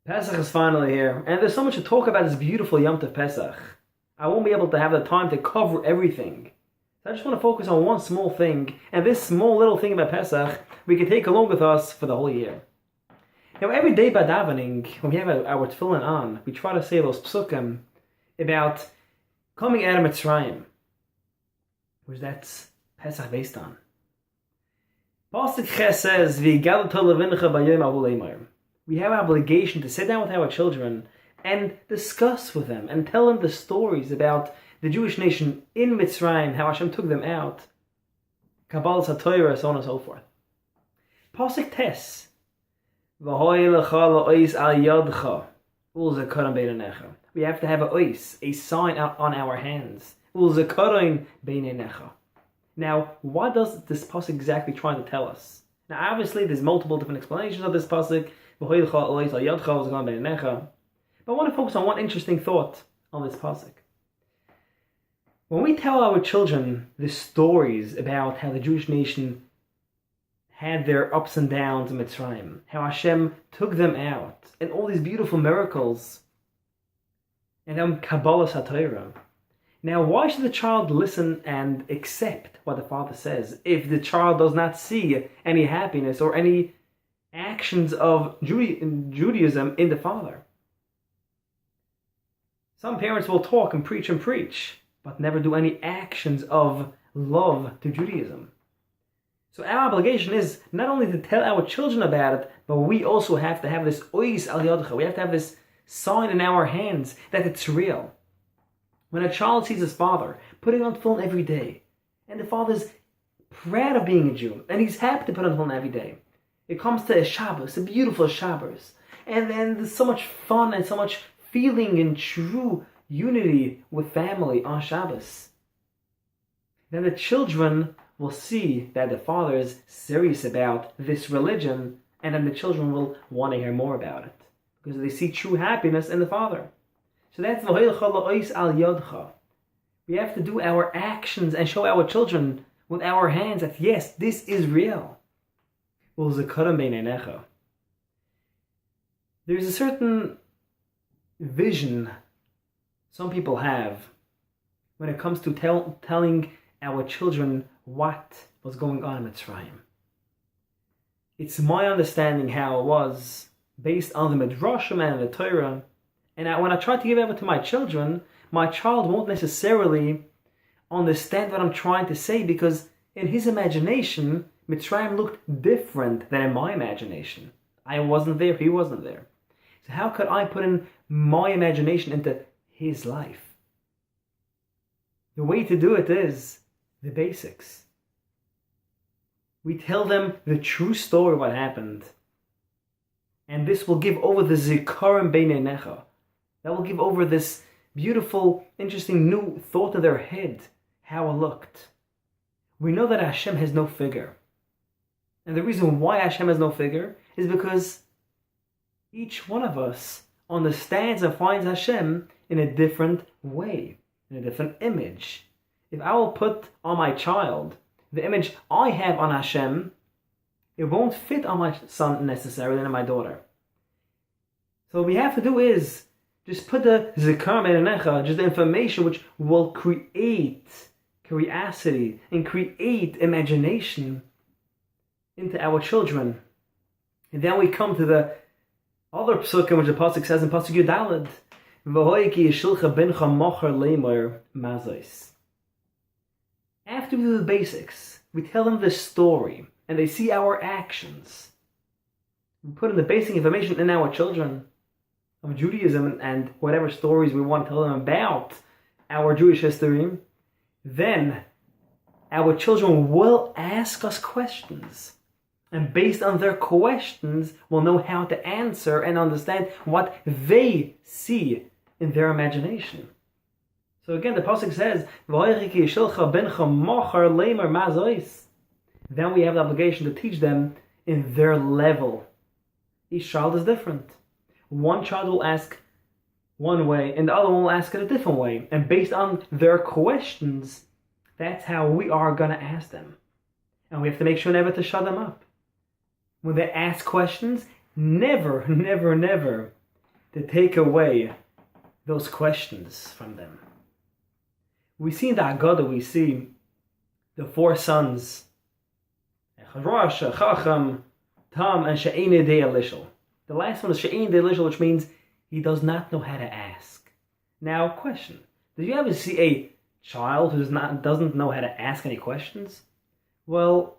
Pesach is finally here, and there's so much to talk about this beautiful Yom Tov Pesach. I won't be able to have the time to cover everything. So I just want to focus on one small thing, and this small little thing about Pesach we can take along with us for the whole year. Now, every day by davening, when we have our tefillin on, we try to say those psukim about coming out of Mitzrayim, which that's Pesach based on. Pasuk Ches says, "V'yigalu levincha b'yom ahu leimar." We have an obligation to sit down with our children and discuss with them and tell them the stories about the Jewish nation in Mitzrayim, how Hashem took them out, Kabbalas HaTorah, so on and so forth. Pasuk Tes, "V'hoi lecha la'ois al yadcha, u'zakaron beinenecha." We have to have a sign on our hands. U'zakaron beinenecha. Now, what does this pasuk exactly try to tell us? Now, obviously, there's multiple different explanations of this pasuk. But I want to focus on one interesting thought on this pasuk. When we tell our children the stories about how the Jewish nation had their ups and downs in Mitzrayim, how Hashem took them out, and all these beautiful miracles, and Kabbalas HaTorah. Now, why should the child listen and accept what the father says if the child does not see any happiness or any actions of Judaism in the father? Some parents will talk and preach, but never do any actions of love to Judaism. So our obligation is not only to tell our children about it, but we also have to have this ois al yadcha. We have to have this sign in our hands that it's real. When a child sees his father putting on tefillin every day, and the father's proud of being a Jew, and he's happy to put on tefillin every day, it comes to a Shabbos, a beautiful Shabbos, and then there's so much fun and so much feeling and true unity with family on Shabbos. Then the children will see that the father is serious about this religion, and then the children will want to hear more about it, because they see true happiness in the father. So that's v'hoilcha la'ois al yodcha. We have to do our actions and show our children with our hands that yes, this is real. There's a certain vision some people have when it comes to telling our children what was going on in Mitzrayim. It's my understanding how it was based on the Midrashim and the Torah, and when I try to give it to my children, my child won't necessarily understand what I'm trying to say, because in his imagination Mitzrayim looked different than in my imagination. I wasn't there, he wasn't there. So how could I put in my imagination into his life? The way to do it is the basics. We tell them the true story of what happened. And this will give over the zikaron beinenecha. That will give over this beautiful, interesting new thought in their head, how it looked. We know that Hashem has no figure. And the reason why Hashem has no figure is because each one of us understands and finds Hashem in a different way, in a different image. If I will put on my child the image I have on Hashem, it won't fit on my son necessarily and my daughter. So what we have to do is just put the zikar me'enecha, just the information which will create curiosity and create imagination into our children. And then we come to the other psukim which the pasuk says in pasuk Yudalad, "V'hoi ki yishilcha bincha mocher leimor mazos." After we do the basics, we tell them the story, and they see our actions. We put in the basic information in our children of Judaism and whatever stories we want to tell them about our Jewish history. Then our children will ask us questions. And based on their questions, we'll know how to answer and understand what they see in their imagination. So again, the pasuk says, then we have the obligation to teach them in their level. Each child is different. One child will ask one way, and the other one will ask it a different way. And based on their questions, that's how we are going to ask them. And we have to make sure never to shut them up. When they ask questions, never to take away those questions from them. We see in the Haggadah, we see the four sons, Rosh, Chacham, Tam, and She'ein Yodei Elishal. The last one is She'ein Yodei Elishal, which means he does not know how to ask. Now, question. Did you ever see a child who doesn't know how to ask any questions? Well,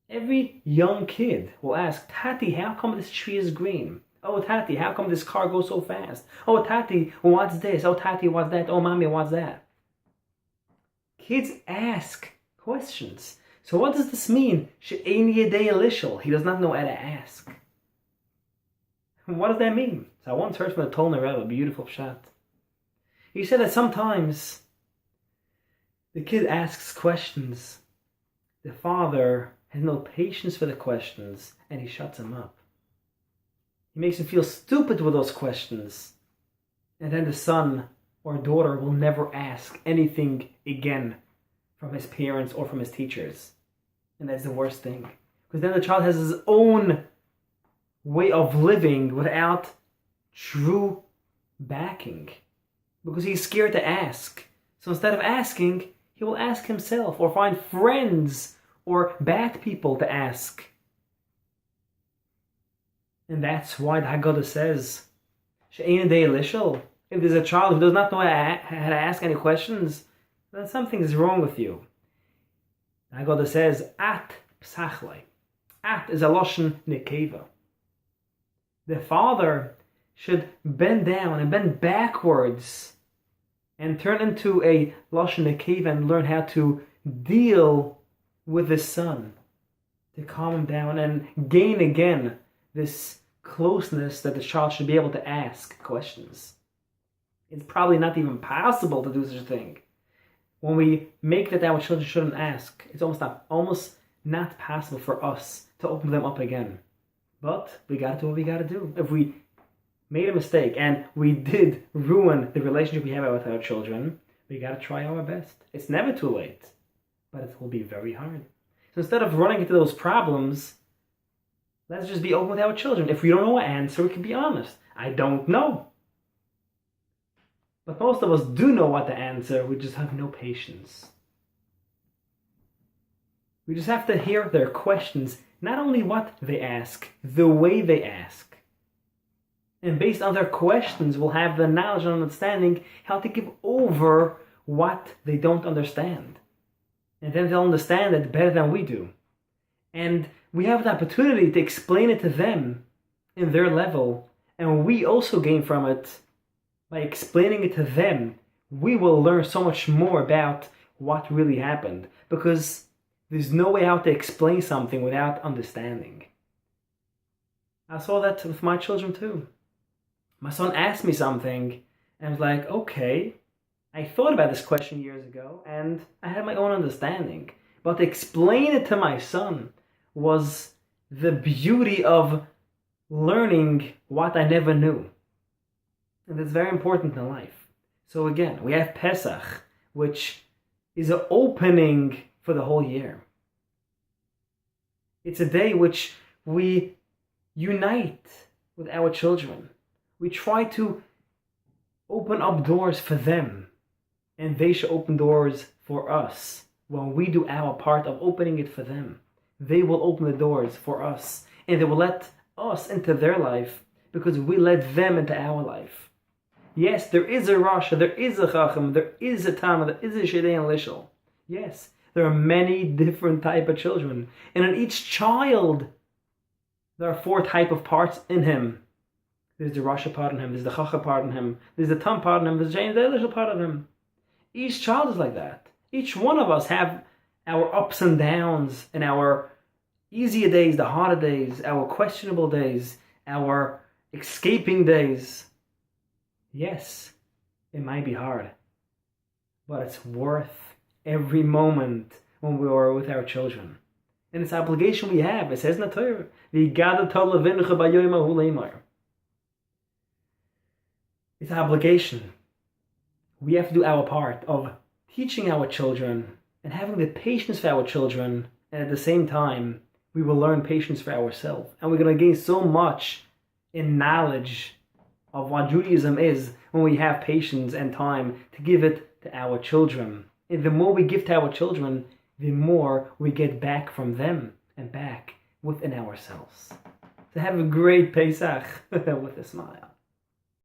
every young kid will ask, Tati, how come this tree is green? Oh, Tati, how come this car goes so fast? Oh, Tati, what's this? Oh, Tati, what's that? Oh, Mommy, what's that? Kids ask questions. So what does this mean? She'ein Yodei Elishal. He does not know how to ask. What does that mean? So I once heard from the Tolner Rebbe, a beautiful pshat. He said that sometimes the kid asks questions. The father has no patience for the questions and he shuts him up. He makes him feel stupid with those questions. And then the son or daughter will never ask anything again from his parents or from his teachers. And that's the worst thing. Because then the child has his own way of living without true backing. Because he's scared to ask. So instead of asking, he will ask himself or find friends or bad people to ask. And that's why the Haggadah says, She'ein Yodei Elishal. If there's a child who does not know how to ask any questions, then something is wrong with you. The Haggadah says, At Psachlei. At is a Lashon Nekeva. The father should bend down and bend backwards and turn into a Lashon Nekeva and learn how to deal with his son, to calm him down and gain again this closeness that the child should be able to ask questions. It's probably not even possible to do such a thing. When we make that our children shouldn't ask, it's almost not possible for us to open them up again. But we gotta do what we gotta do. If we made a mistake and we did ruin the relationship we have with our children, we gotta try our best. It's never too late, but it will be very hard. So instead of running into those problems, let's just be open with our children. If we don't know an answer, we can be honest. I don't know. But most of us do know what the answer, we just have no patience. We just have to hear their questions, not only what they ask, the way they ask. And based on their questions, we'll have the knowledge and understanding how to give over what they don't understand. And then they'll understand it better than we do. And we have the opportunity to explain it to them in their level, and we also gain from it. By explaining it to them, we will learn so much more about what really happened, because there's no way out to explain something without understanding. I saw that with my children too. My son asked me something, and I was like, okay, I thought about this question years ago, and I had my own understanding. But to explain it to my son was the beauty of learning what I never knew. And it's very important in life. So again, we have Pesach, which is an opening for the whole year. It's a day which we unite with our children. We try to open up doors for them, and they should open doors for us. When we do our part of opening it for them, they will open the doors for us, and they will let us into their life because we let them into our life. Yes, there is a Rasha, there is a Chacham, there is a Tama, there is a She'ein Elishal. Yes, there are many different type of children. And in each child, there are 4 type of parts in him. There's the Rasha part in him, there's the Chacham part in him, there's the Tam part in him, there's the She'ein Elishal part of him. Each child is like that. Each one of us have our ups and downs, and our easier days, the harder days, our questionable days, our escaping days. Yes, it might be hard, but it's worth every moment when we are with our children. And it's an obligation we have. It says in the Torah, it's an obligation. We have to do our part of teaching our children and having the patience for our children, and at the same time, we will learn patience for ourselves. And we're going to gain so much in knowledge of what Judaism is when we have patience and time to give it to our children. And the more we give to our children, the more we get back from them and back within ourselves. So have a great Pesach with a smile.